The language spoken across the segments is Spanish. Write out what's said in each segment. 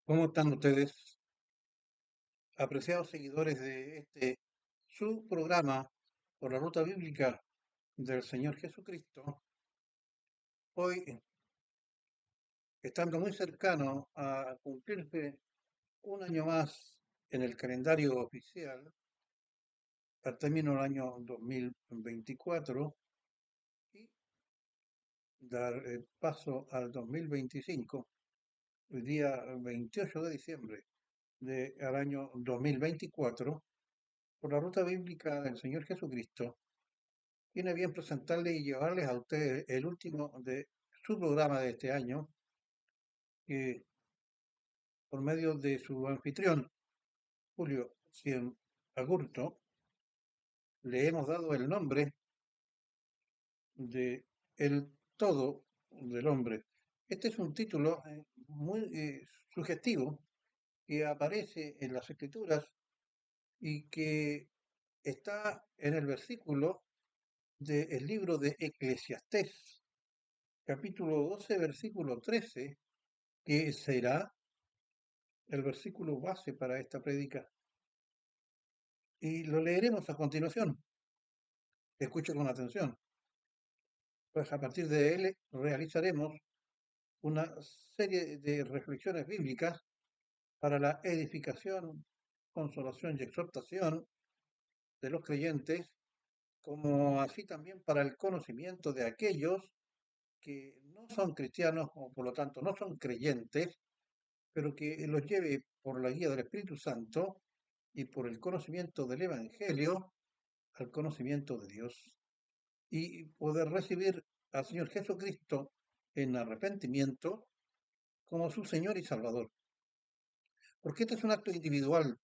¿Cómo están ustedes, apreciados seguidores de su programa por la ruta bíblica del Señor Jesucristo? Hoy, estando muy cercano a cumplirse un año más en el calendario oficial, al término del año 2024, y dar paso al 2025, el día 28 de diciembre del año 2024, por la ruta bíblica del Señor Jesucristo, tiene bien presentarles y llevarles a ustedes el último de su programa de este año, que por medio de su anfitrión, Julio Cien Agurto, le hemos dado el nombre de El Todo del Hombre. Este es un título muy sugestivo que aparece en las Escrituras y que está en el versículo del libro de Eclesiastés, capítulo 12, versículo 13, que será el versículo base para esta prédica. Y lo leeremos a continuación. Escuche con atención, pues a partir de él realizaremos una serie de reflexiones bíblicas para la edificación, consolación y exhortación de los creyentes, como así también para el conocimiento de aquellos que no son cristianos o por lo tanto no son creyentes, pero que los lleve por la guía del Espíritu Santo y por el conocimiento del Evangelio al conocimiento de Dios y poder recibir al Señor Jesucristo en arrepentimiento como su Señor y Salvador. Porque este es un acto individual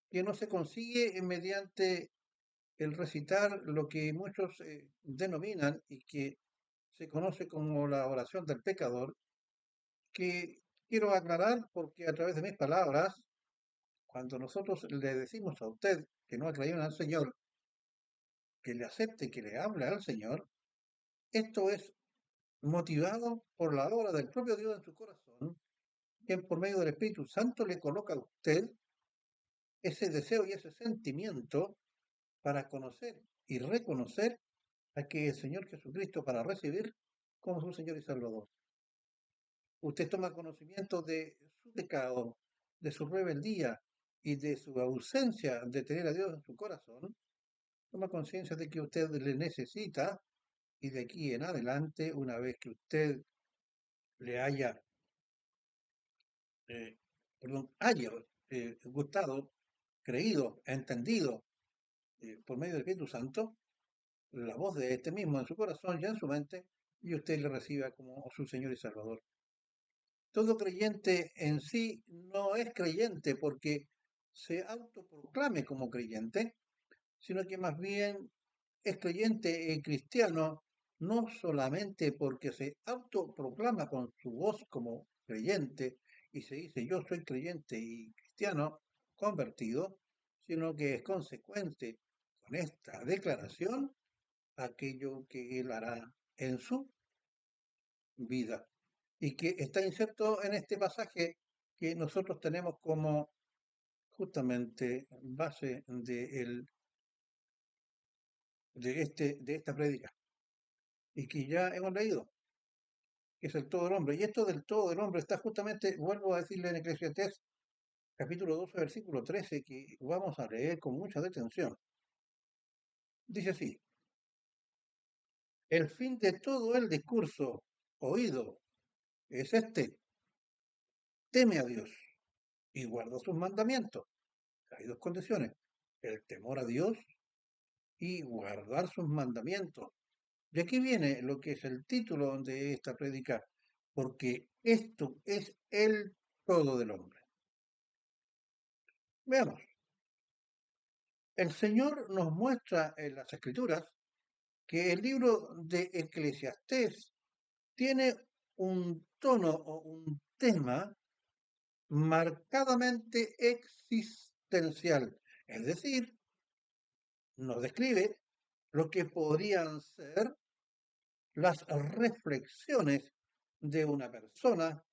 que no se consigue mediante el recitar lo que muchos denominan y que se conoce como la oración del pecador, que quiero aclarar porque a través de mis palabras, cuando nosotros le decimos a usted que no ha creído en el Señor, que le acepte, que le hable al Señor, esto es motivado por la obra del propio Dios en su corazón, quien por medio del Espíritu Santo le coloca a usted ese deseo y ese sentimiento para conocer y reconocer a que el Señor Jesucristo para recibir como su Señor y Salvador. Usted toma conocimiento de su pecado, de su rebeldía y de su ausencia de tener a Dios en su corazón, toma conciencia de que usted le necesita y de aquí en adelante, una vez que usted le haya eh, haya gustado, creído, entendido por medio del Espíritu Santo, la voz de este mismo en su corazón y en su mente, y usted le reciba como su Señor y Salvador. Todo creyente en sí no es creyente porque se autoproclame como creyente, sino que más bien es creyente y cristiano no solamente porque se autoproclama con su voz como creyente y se dice yo soy creyente y cristiano convertido, sino que es consecuente con esta declaración aquello que él hará en su vida y que está inserto en este pasaje que nosotros tenemos como justamente base de esta prédica y que ya hemos leído, que es el todo del hombre. Y esto del todo del hombre está justamente, vuelvo a decirle en Eclesiastés, capítulo 12, versículo 13, que vamos a leer con mucha detención. Dice así, el fin de todo el discurso oído es este, teme a Dios y guarda sus mandamientos. Hay dos condiciones, el temor a Dios y guardar sus mandamientos. Y aquí viene lo que es el título de esta prédica, porque esto es el todo del hombre. Veamos, el Señor nos muestra en las Escrituras que el libro de Eclesiastés tiene un tono o un tema marcadamente existencial, es decir, nos describe lo que podrían ser las reflexiones de una persona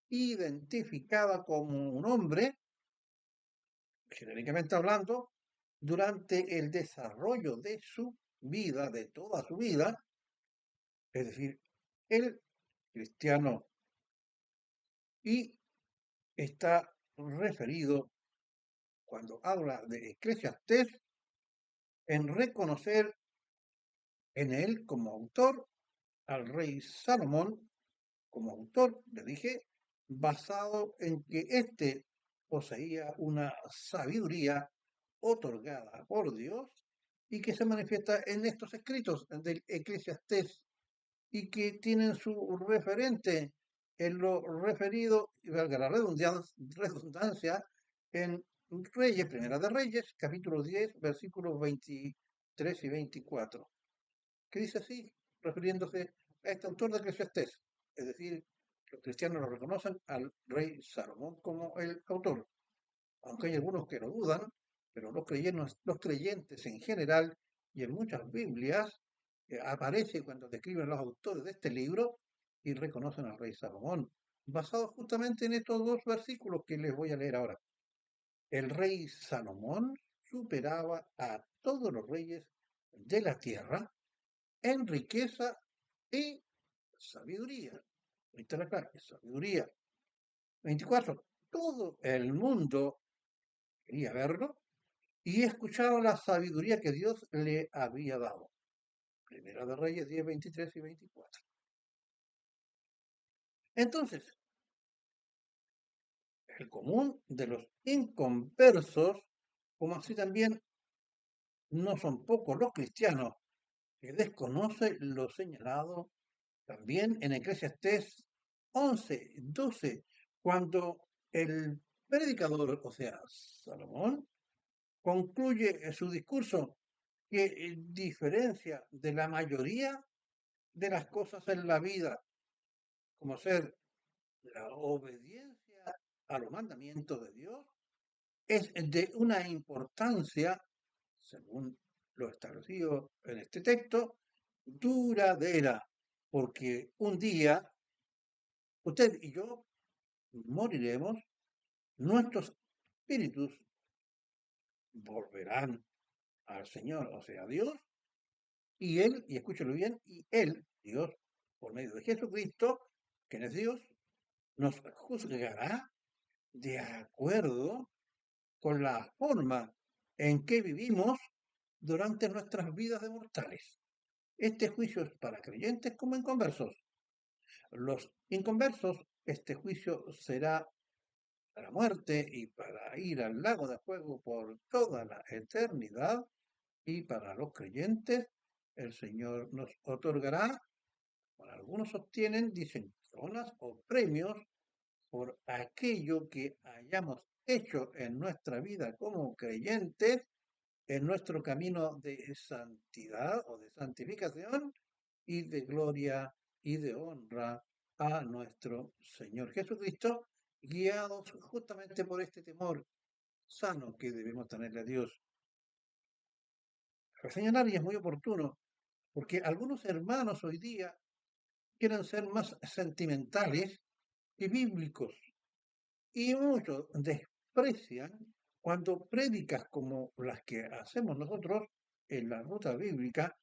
identificada como un hombre, genéricamente hablando, durante el desarrollo de su vida, de toda su vida, es decir, el cristiano, y está referido, cuando habla de Eclesiastés, en reconocer en él como autor al rey Salomón, como autor, le dije, basado en que éste poseía una sabiduría otorgada por Dios y que se manifiesta en estos escritos del Eclesiastés y que tienen su referente en lo referido, y valga la redundancia, en Reyes, Primera de Reyes, capítulo 10, versículos 23 y 24, que dice así, refiriéndose a este autor de Eclesiastés, es decir, los cristianos lo reconocen al rey Salomón como el autor, aunque hay algunos que lo dudan, pero los creyentes en general y en muchas Biblias aparece cuando describen los autores de este libro y reconocen al rey Salomón, basado justamente en estos dos versículos que les voy a leer ahora. El rey Salomón superaba a todos los reyes de la tierra en riqueza y sabiduría. Ahí está la clave, sabiduría. 24. Todo el mundo quería verlo y escuchaba la sabiduría que Dios le había dado. Primera de Reyes 10, 23 y 24. Entonces, el común de los inconversos, como así también no son pocos los cristianos que desconocen lo señalado también en Eclesiastés 11, 12, cuando el predicador, o sea, Salomón, concluye su discurso que diferencia de la mayoría de las cosas en la vida, como ser la obediencia a los mandamientos de Dios, es de una importancia, según lo establecido en este texto, duradera, porque un día usted y yo moriremos, nuestros espíritus volverán al Señor, o sea, a Dios, y Él, y escúchelo bien, y Él, Dios, por medio de Jesucristo, que es Dios, nos juzgará de acuerdo con la forma en que vivimos durante nuestras vidas de mortales. Este juicio es para creyentes como inconversos. Los inconversos, este juicio será para muerte y para ir al lago de fuego por toda la eternidad, y para los creyentes el Señor nos otorgará, bueno, algunos obtienen, dicen, coronas o premios por aquello que hayamos hecho en nuestra vida como creyentes, en nuestro camino de santidad o de santificación y de gloria y de honra a nuestro Señor Jesucristo, guiados justamente por este temor sano que debemos tenerle a Dios. Para señalar, y es muy oportuno, porque algunos hermanos hoy día quieren ser más sentimentales que bíblicos, y muchos desprecian cuando prédicas como las que hacemos nosotros en la ruta bíblica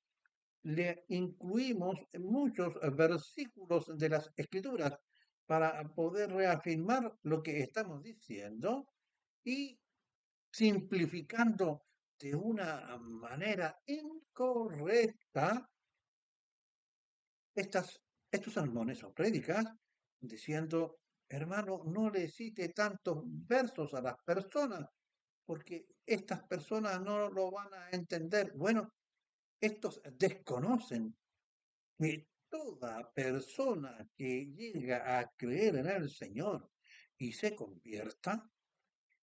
le incluimos muchos versículos de las escrituras para poder reafirmar lo que estamos diciendo y simplificando de una manera incorrecta estos sermones o prédicas, diciendo, hermano, no le cite tantos versos a las personas, porque estas personas no lo van a entender. Bueno, estos desconocen que toda persona que llega a creer en el Señor y se convierta,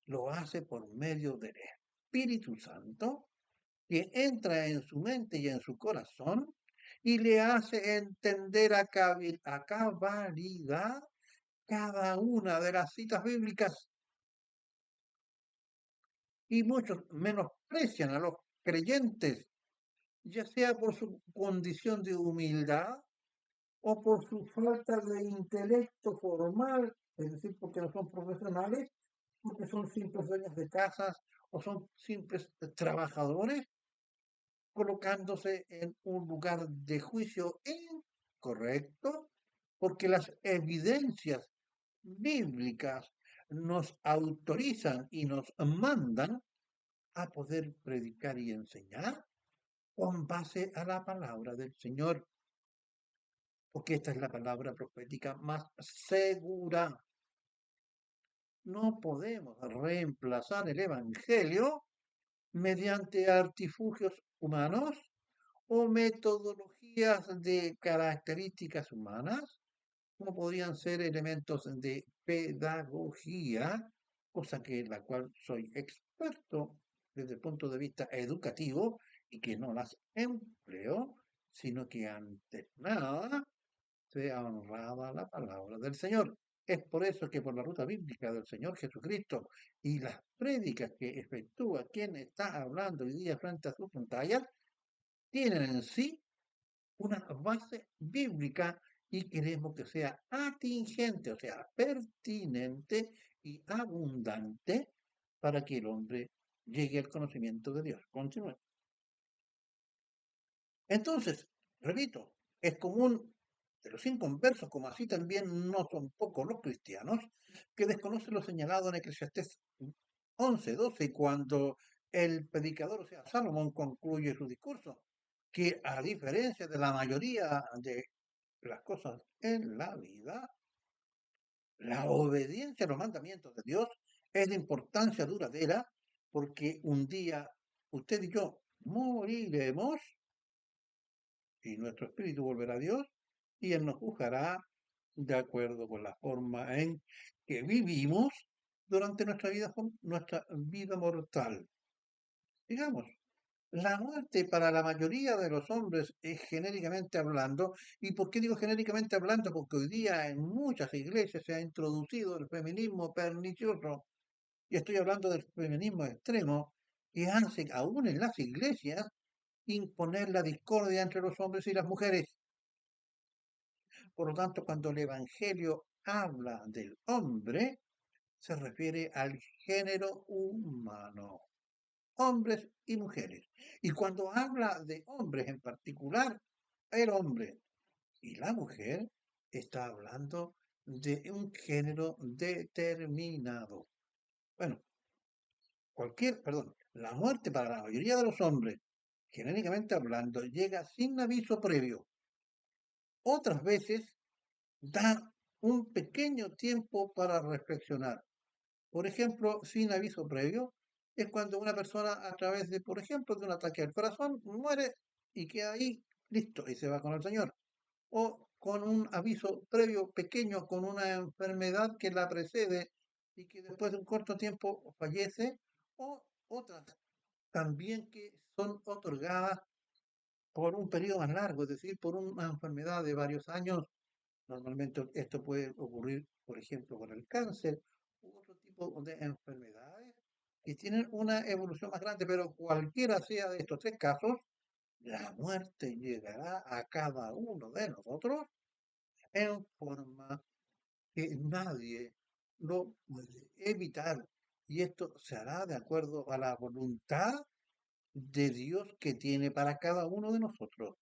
lo hace por medio del Espíritu Santo, que entra en su mente y en su corazón y le hace entender a cabalidad cada una de las citas bíblicas. Y muchos menosprecian a los creyentes, ya sea por su condición de humildad o por su falta de intelecto formal es decir, porque no son profesionales, porque son simples dueños de casas o son simples trabajadores, colocándose en un lugar de juicio incorrecto, porque las evidencias bíblicas nos autorizan y nos mandan a poder predicar y enseñar con base a la palabra del Señor, porque esta es la palabra profética más segura. No podemos reemplazar el Evangelio mediante artilugios humanos o metodologías de características humanas, como podrían ser elementos de pedagogía, cosa que en la cual soy experto desde el punto de vista educativo y que no las empleo, sino que antes nada sea honrada la palabra del Señor. Es por eso que por la ruta bíblica del Señor Jesucristo y las prédicas que efectúa quien está hablando hoy día frente a su pantalla, tienen en sí una base bíblica y queremos que sea atingente, o sea, pertinente y abundante para que el hombre llegue al conocimiento de Dios. Continúe. Entonces, repito, es común de los inconversos, como así también no son pocos los cristianos, que desconocen lo señalado en Eclesiastés 11:12, cuando el predicador, o sea, Salomón, concluye su discurso, que a diferencia de la mayoría de las cosas en la vida, la obediencia a los mandamientos de Dios es de importancia duradera, porque un día usted y yo moriremos y nuestro espíritu volverá a Dios y Él nos juzgará de acuerdo con la forma en que vivimos durante nuestra vida mortal. Digamos, la muerte para la mayoría de los hombres es genéricamente hablando. ¿Y por qué digo genéricamente hablando? Porque hoy día en muchas iglesias se ha introducido el feminismo pernicioso. Y estoy hablando del feminismo extremo que hace aún en las iglesias imponer la discordia entre los hombres y las mujeres. Por lo tanto, cuando el Evangelio habla del hombre, se refiere al género humano, hombres y mujeres. Y cuando habla de hombres en particular, el hombre y la mujer, está hablando de un género determinado. Bueno, la muerte para la mayoría de los hombres, genéricamente hablando, llega sin aviso previo. Otras veces da un pequeño tiempo para reflexionar. Por ejemplo, sin aviso previo, es cuando una persona a través de, por ejemplo, de un ataque al corazón, muere y queda ahí, listo, y se va con el Señor. O con un aviso previo pequeño, con una enfermedad que la precede y que después de un corto tiempo fallece, o otras también que son otorgadas por un periodo más largo, es decir, por una enfermedad de varios años. Normalmente esto puede ocurrir, por ejemplo, con el cáncer u otro tipo de enfermedades que tienen una evolución más grande, pero cualquiera sea de estos tres casos, la muerte llegará a cada uno de nosotros en forma que nadie lo puede evitar. Y esto se hará de acuerdo a la voluntad de Dios que tiene para cada uno de nosotros.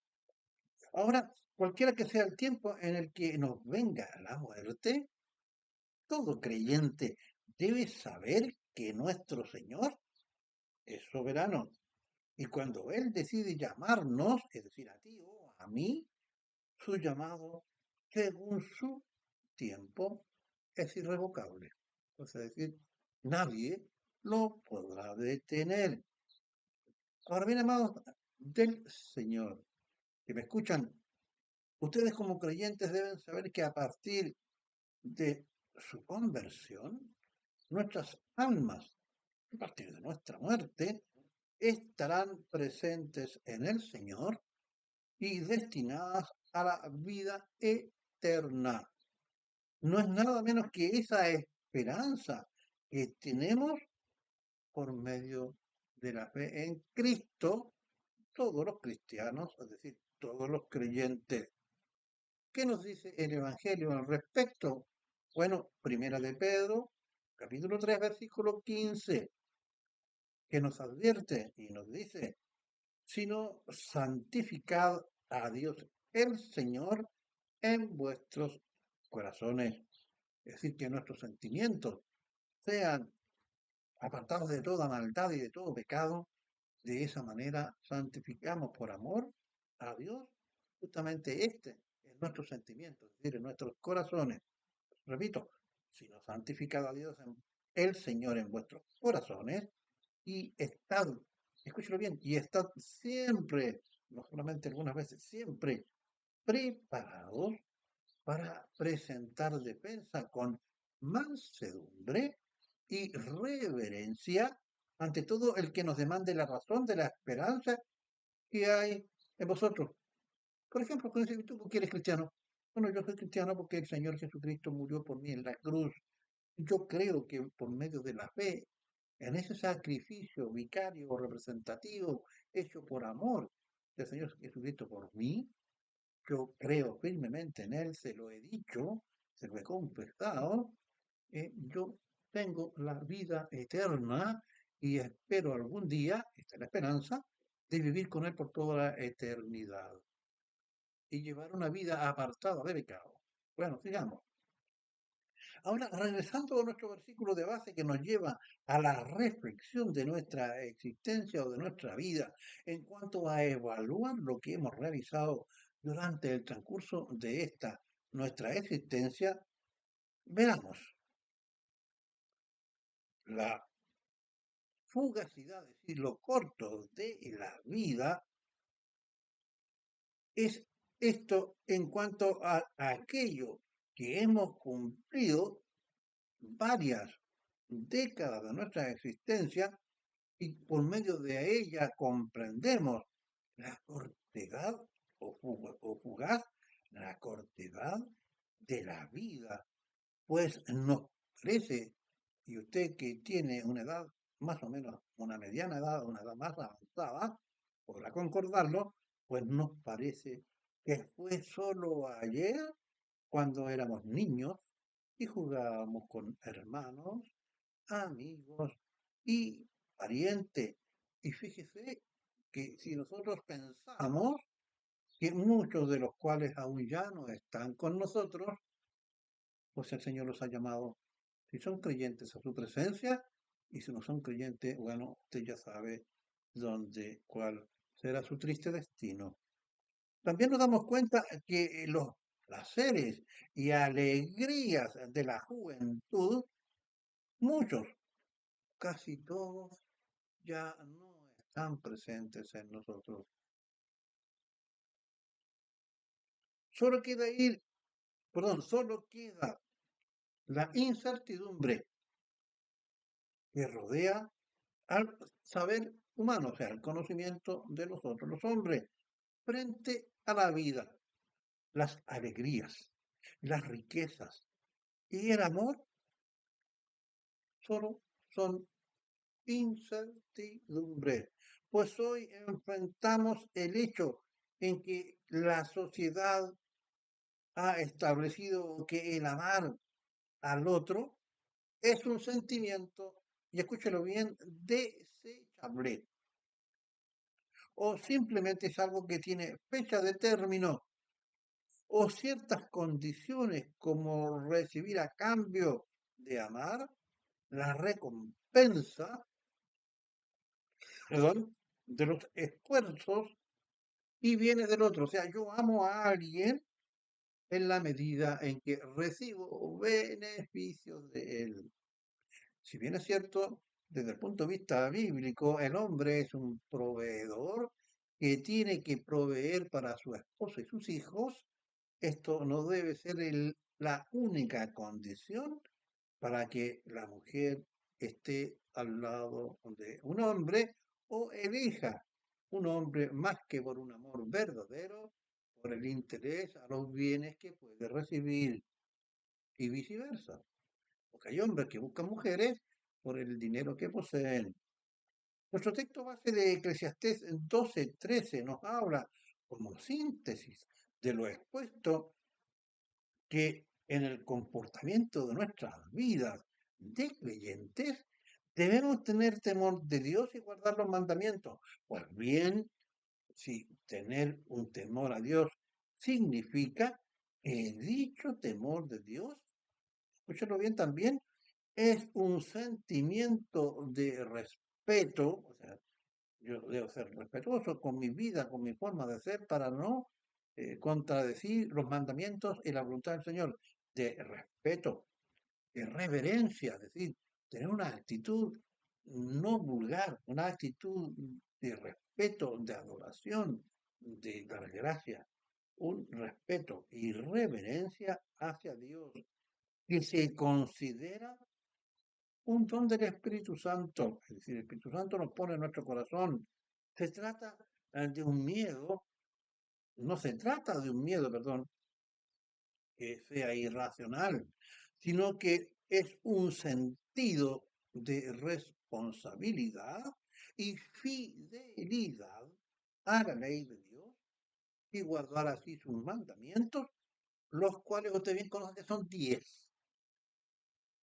Ahora, cualquiera que sea el tiempo en el que nos venga la muerte, todo creyente debe saber que nuestro Señor es soberano. Y cuando Él decide llamarnos, es decir, a ti o a mí, su llamado, según su tiempo, es irrevocable. Es decir, nadie lo podrá detener. Ahora bien, amados del Señor, que me escuchan, ustedes como creyentes deben saber que a partir de su conversión, nuestras almas, a partir de nuestra muerte, estarán presentes en el Señor y destinadas a la vida eterna. No es nada menos que esa esperanza que tenemos por medio de la fe en Cristo, todos los cristianos, es decir, todos los creyentes. ¿Qué nos dice el Evangelio al respecto? Bueno, Primera de Pedro, capítulo 3, versículo 15, que nos advierte y nos dice, sino santificad a Dios el Señor en vuestros corazones. Es decir, que nuestros sentimientos sean apartados de toda maldad y de todo pecado. De esa manera santificamos por amor a Dios justamente en nuestros sentimientos, es decir, en nuestros corazones. Repito, si nos santificado a Dios el Señor en vuestros corazones y estad, escúchelo bien, y estad siempre, no solamente algunas veces, siempre preparados para presentar defensa con mansedumbre y reverencia ante todo el que nos demande la razón de la esperanza que hay en vosotros. Por ejemplo, cuando dice, ¿tú por qué eres cristiano? Bueno, yo soy cristiano porque el Señor Jesucristo murió por mí en la cruz. Yo creo que por medio de la fe, en ese sacrificio vicario o representativo hecho por amor del Señor Jesucristo por mí, yo creo firmemente en Él, se lo he dicho, se lo he confesado, yo tengo la vida eterna y espero algún día, esta es la esperanza, de vivir con Él por toda la eternidad y llevar una vida apartada de pecado. Bueno, sigamos. Ahora, regresando a nuestro versículo de base que nos lleva a la reflexión de nuestra existencia o de nuestra vida en cuanto a evaluar lo que hemos realizado durante el transcurso de esta nuestra existencia, veamos, la fugacidad, es decir, lo corto de la vida es esto en cuanto a aquello que hemos cumplido varias décadas de nuestra existencia y por medio de ella comprendemos la cortedad o fugaz, la cortedad de la vida, pues nos parece, y usted que tiene una edad más o menos, una mediana edad, una edad más avanzada, podrá concordarlo, pues nos parece que fue solo ayer cuando éramos niños y jugábamos con hermanos, amigos y parientes. Y fíjese que si nosotros pensamos que muchos de los cuales aún ya no están con nosotros, pues el Señor los ha llamado, si son creyentes, a su presencia, y si no son creyentes, bueno, usted ya sabe dónde, cuál será su triste destino. También nos damos cuenta que los placeres y alegrías de la juventud, muchos, casi todos, ya no están presentes en nosotros. Solo queda ir, perdón, solo queda la incertidumbre que rodea al saber humano, o sea, el conocimiento de nosotros, los hombres, frente a la vida, las alegrías, las riquezas y el amor, solo son incertidumbre. Pues hoy enfrentamos el hecho en que la sociedad ha establecido que el amar al otro es un sentimiento, y escúchelo bien, desechable, o simplemente es algo que tiene fecha de término o ciertas condiciones como recibir a cambio de amar la recompensa, perdón, de los esfuerzos y bienes del otro. O sea, yo amo a alguien en la medida en que recibo beneficios de él. Si bien es cierto, desde el punto de vista bíblico, el hombre es un proveedor que tiene que proveer para su esposa y sus hijos, esto no debe ser la única condición para que la mujer esté al lado de un hombre o elija un hombre más que por un amor verdadero, por el interés a los bienes que puede recibir y viceversa. Porque hay hombres que buscan mujeres por el dinero que poseen. Nuestro texto base de Eclesiastés 12:13 nos habla como síntesis de lo expuesto que en el comportamiento de nuestras vidas de creyentes, debemos tener temor de Dios y guardar los mandamientos. Pues bien, si tener un temor a Dios significa que dicho temor de Dios, escúchalo bien también, es un sentimiento de respeto, o sea, yo debo ser respetuoso con mi vida, con mi forma de ser, para no contradecir los mandamientos y la voluntad del Señor, de respeto, de reverencia, es decir, tener una actitud no vulgar, una actitud de respeto, de adoración, de dar gracia, un respeto y reverencia hacia Dios, que se considera un don del Espíritu Santo, es decir, el Espíritu Santo nos pone en nuestro corazón. Se trata de un miedo, no se trata de un miedo, perdón, que sea irracional, sino que es un sentido de responsabilidad y fidelidad a la ley de Dios y guardar así sus mandamientos, los cuales usted bien conoce que son 10.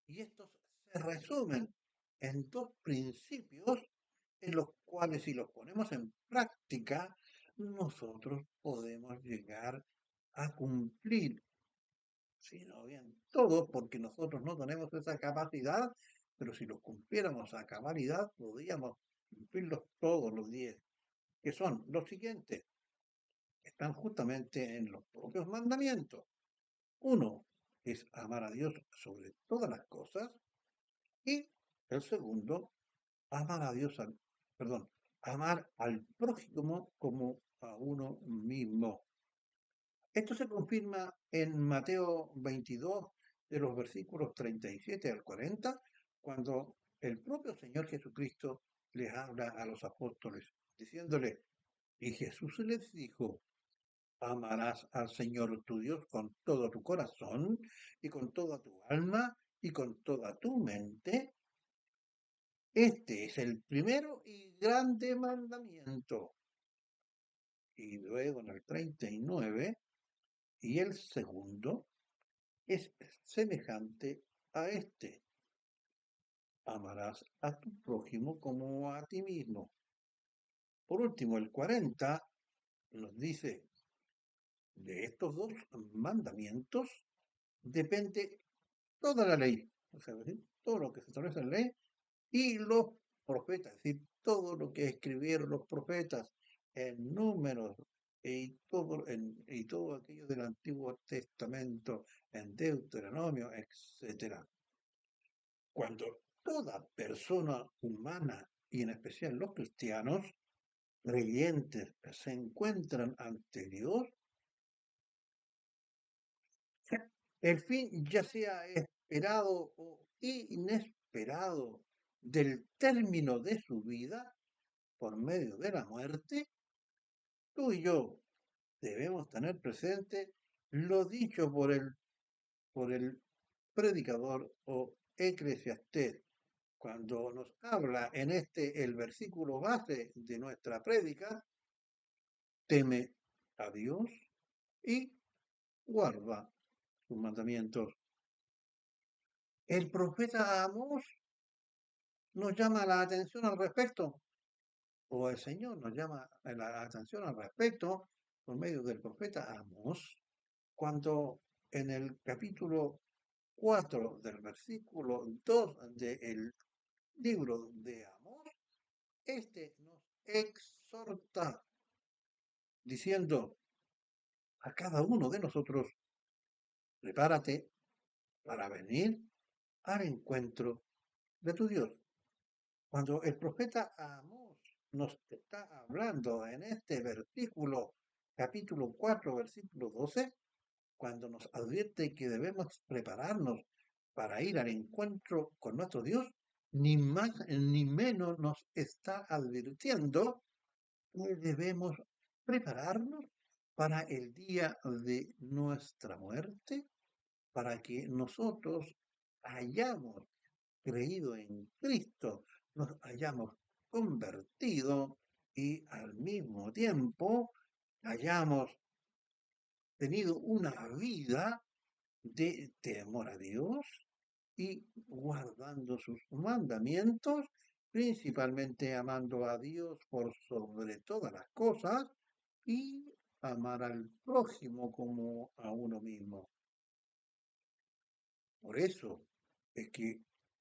Y estos se resumen en dos principios en los cuales si los ponemos en práctica, nosotros podemos llegar a cumplir, si no bien todos, porque nosotros no tenemos esa capacidad, pero si los cumpliéramos a cabalidad, podríamos cumplirlos todos los 10, que son los siguientes, están justamente en los propios mandamientos. Uno es amar a Dios sobre todas las cosas y el segundo amar a Dios, perdón, amar al prójimo como a uno mismo. Esto se confirma en Mateo 22, de los versículos 37 al 40, cuando el propio Señor Jesucristo les habla a los apóstoles, diciéndoles, y Jesús les dijo, amarás al Señor tu Dios con todo tu corazón y con toda tu alma y con toda tu mente. Este es el primero y grande mandamiento. Y luego en el 39, y el segundo es semejante a este. Amarás a tu prójimo como a ti mismo. Por último, el 40 nos dice, de estos dos mandamientos depende toda la ley. O sea, es decir, todo lo que se establece en la ley y los profetas, es decir, todo lo que escribieron los profetas en números y todo aquello del Antiguo Testamento, en Deuteronomio, etcétera. Cuando toda persona humana, y en especial los cristianos, creyentes, se encuentran ante Dios, el fin ya sea esperado o inesperado del término de su vida, por medio de la muerte, tú y yo debemos tener presente lo dicho por el predicador o eclesiastés, cuando nos habla en el versículo base de nuestra prédica, teme a Dios y guarda sus mandamientos. El profeta Amós nos llama la atención al respecto, o el Señor nos llama la atención al respecto por medio del profeta Amós, cuando en el capítulo 4 del versículo 2 del libro de Amós, este nos exhorta diciendo a cada uno de nosotros, prepárate para venir al encuentro de tu Dios. Cuando el profeta Amós nos está hablando en este versículo, capítulo 4, versículo 12, cuando nos advierte que debemos prepararnos para ir al encuentro con nuestro Dios, ni más ni menos nos está advirtiendo que debemos prepararnos para el día de nuestra muerte, para que nosotros hayamos creído en Cristo, nos hayamos convertido y al mismo tiempo hayamos tenido una vida de temor a Dios y guardando sus mandamientos, principalmente amando a Dios por sobre todas las cosas y amar al prójimo como a uno mismo. Por eso es que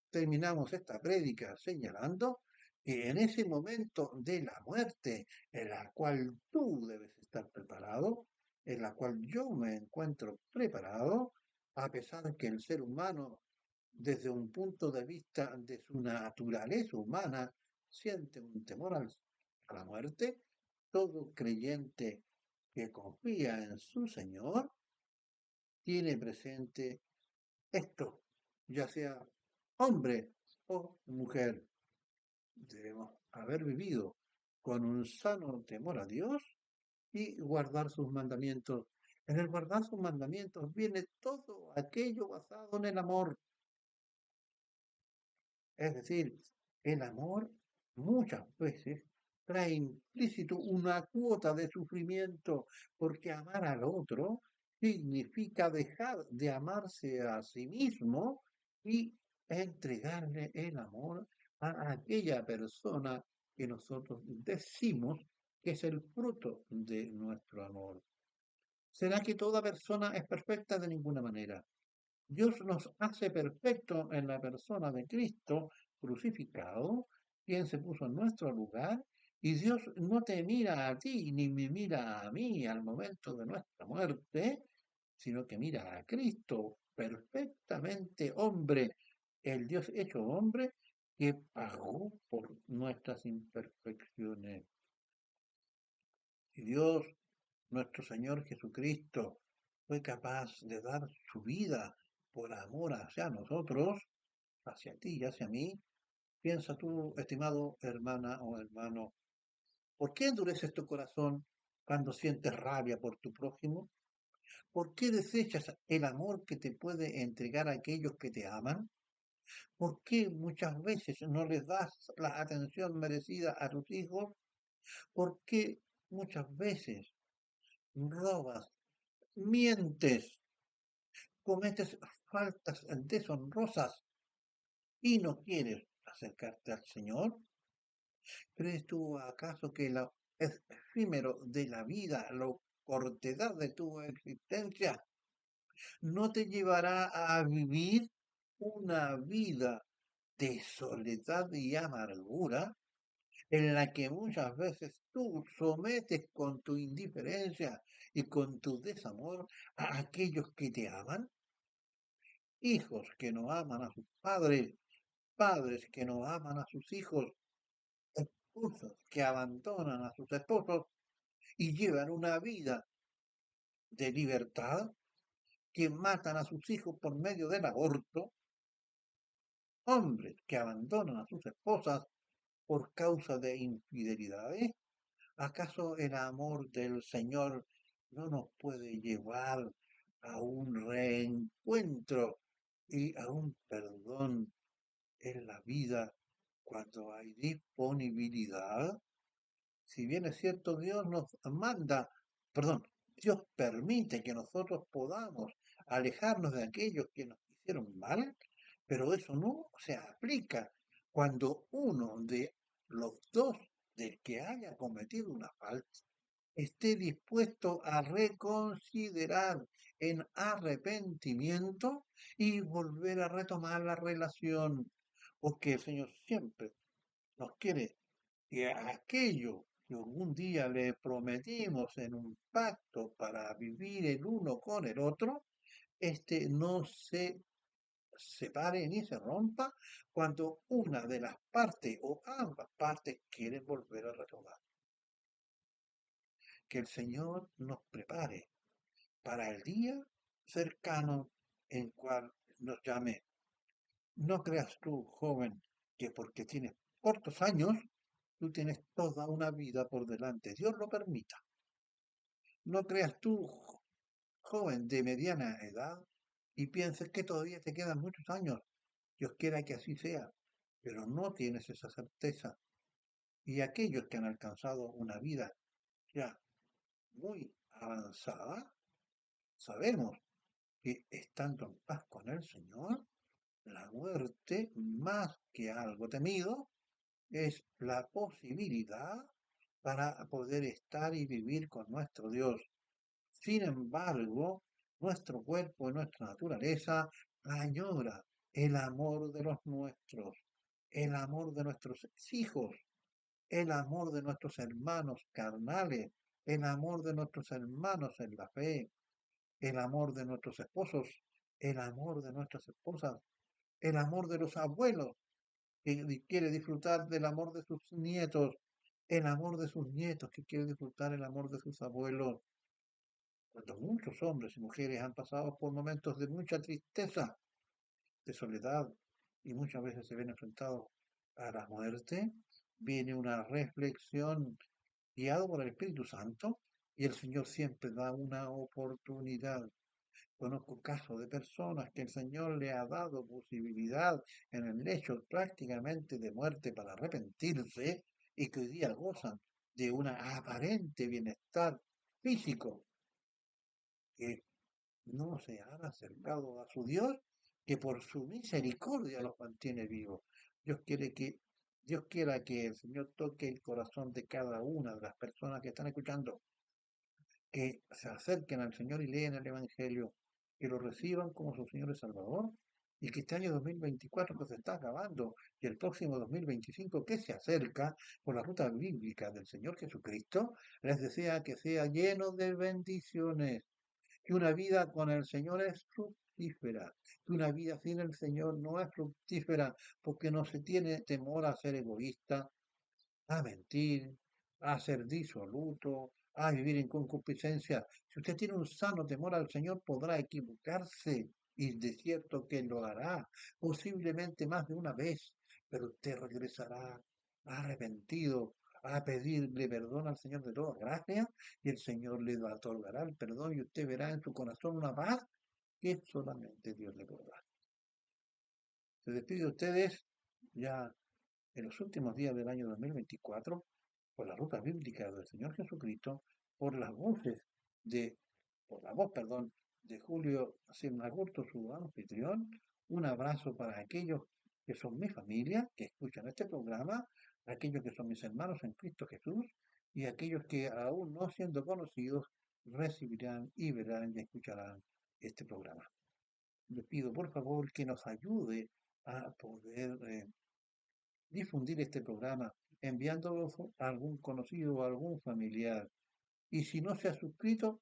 terminamos esta prédica señalando que en ese momento de la muerte, en la cual tú debes estar preparado, en la cual yo me encuentro preparado, a pesar que el ser humano, desde un punto de vista de su naturaleza humana, siente un temor a la muerte, todo creyente que confía en su Señor tiene presente esto, ya sea hombre o mujer. Debemos haber vivido con un sano temor a Dios y guardar sus mandamientos. En el guardar sus mandamientos viene todo aquello basado en el amor. Es decir, el amor muchas veces trae implícito una cuota de sufrimiento, porque amar al otro significa dejar de amarse a sí mismo y entregarle el amor a aquella persona que nosotros decimos que es el fruto de nuestro amor. ¿Será que toda persona es perfecta? De ninguna manera. Dios nos hace perfecto en la persona de Cristo crucificado, quien se puso en nuestro lugar, y Dios no te mira a ti ni me mira a mí al momento de nuestra muerte, sino que mira a Cristo, perfectamente hombre, el Dios hecho hombre, que pagó por nuestras imperfecciones. Y Dios, nuestro Señor Jesucristo, fue capaz de dar su vida por amor hacia nosotros, hacia ti y hacia mí. Piensa tú, estimado hermana o hermano, ¿por qué endureces tu corazón cuando sientes rabia por tu prójimo? ¿Por qué desechas el amor que te puede entregar a aquellos que te aman? ¿Por qué muchas veces no les das la atención merecida a tus hijos? ¿Por qué muchas veces robas, mientes, cometes faltas deshonrosas y no quieres acercarte al Señor? ¿Crees tú acaso que lo efímero de la vida, lo cortedad de tu existencia, no te llevará a vivir una vida de soledad y amargura en la que muchas veces tú sometes con tu indiferencia y con tu desamor a aquellos que te aman? Hijos que no aman a sus padres, padres que no aman a sus hijos, esposos que abandonan a sus esposos y llevan una vida de libertad, que matan a sus hijos por medio del aborto, hombres que abandonan a sus esposas por causa de infidelidades. ¿Acaso el amor del Señor no nos puede llevar a un reencuentro y a un perdón en la vida cuando hay disponibilidad? Si bien es cierto, Dios nos manda, perdón, Dios permite que nosotros podamos alejarnos de aquellos que nos hicieron mal, pero eso no se aplica cuando uno de los dos del que haya cometido una falta esté dispuesto a reconsiderar en arrepentimiento y volver a retomar la relación, porque el Señor siempre nos quiere que aquello que algún día le prometimos en un pacto para vivir el uno con el otro, no se separe ni se rompa cuando una de las partes o ambas partes quieren volver a retomar. Que el Señor nos prepare para el día cercano en cual nos llame. No creas tú, joven, que porque tienes cortos años, tú tienes toda una vida por delante. Dios lo permita. No creas tú, joven de mediana edad, y pienses que todavía te quedan muchos años. Dios quiera que así sea, pero no tienes esa certeza. Y aquellos que han alcanzado una vida ya muy avanzada, sabemos que estando en paz con el Señor, la muerte, más que algo temido, es la posibilidad para poder estar y vivir con nuestro Dios. Sin embargo, nuestro cuerpo y nuestra naturaleza añora el amor de los nuestros, el amor de nuestros hijos, el amor de nuestros hermanos carnales, el amor de nuestros hermanos en la fe, el amor de nuestros esposos, el amor de nuestras esposas, el amor de los abuelos, que quiere disfrutar del amor de sus nietos, el amor de sus nietos, que quiere disfrutar el amor de sus abuelos. Cuando muchos hombres y mujeres han pasado por momentos de mucha tristeza, de soledad, y muchas veces se ven enfrentados a la muerte, viene una reflexión guiado por el Espíritu Santo, y el Señor siempre da una oportunidad. Conozco casos de personas que el Señor le ha dado posibilidad en el lecho prácticamente de muerte para arrepentirse y que hoy día gozan de un aparente bienestar físico, que no se han acercado a su Dios, que por su misericordia los mantiene vivos. Dios quiere que, Dios quiera que el Señor toque el corazón de cada una de las personas que están escuchando, que se acerquen al Señor y lean el Evangelio, que lo reciban como su Señor y Salvador, y que este año 2024 que se está acabando y el próximo 2025 que se acerca por la ruta bíblica del Señor Jesucristo, les desea que sea lleno de bendiciones, que una vida con el Señor es fructífera, que una vida sin el Señor no es fructífera porque no se tiene temor a ser egoísta, a mentir, a ser disoluto, a vivir en concupiscencia. Si usted tiene un sano temor al Señor, podrá equivocarse y de cierto que lo hará, posiblemente más de una vez, pero usted regresará arrepentido a pedirle perdón al Señor de toda gracia y el Señor le otorgará el perdón y usted verá en su corazón una paz que solamente Dios le puede dar. Se despide de ustedes ya en los últimos días del año 2024, por la ruta bíblica del Señor Jesucristo, por las voces de, por la voz, perdón, de Julio Silnagurto, su anfitrión, un abrazo para aquellos que son mi familia, que escuchan este programa, aquellos que son mis hermanos en Cristo Jesús, y aquellos que aún no siendo conocidos recibirán y verán y escucharán este programa. Les pido por favor que nos ayude a poder difundir este programa enviándolo a algún conocido o a algún familiar. Y si no se ha suscrito,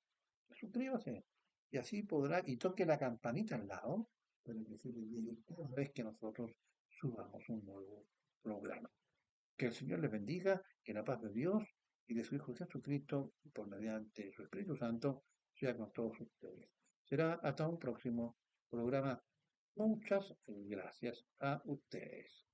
suscríbase. Y así podrá, y toque la campanita al lado, para que se le llegue cada vez que nosotros subamos un nuevo programa. Que el Señor les bendiga, que la paz de Dios y de su Hijo Jesucristo, por mediante su Espíritu Santo, sea con todos ustedes. Será hasta un próximo programa. Muchas gracias a ustedes.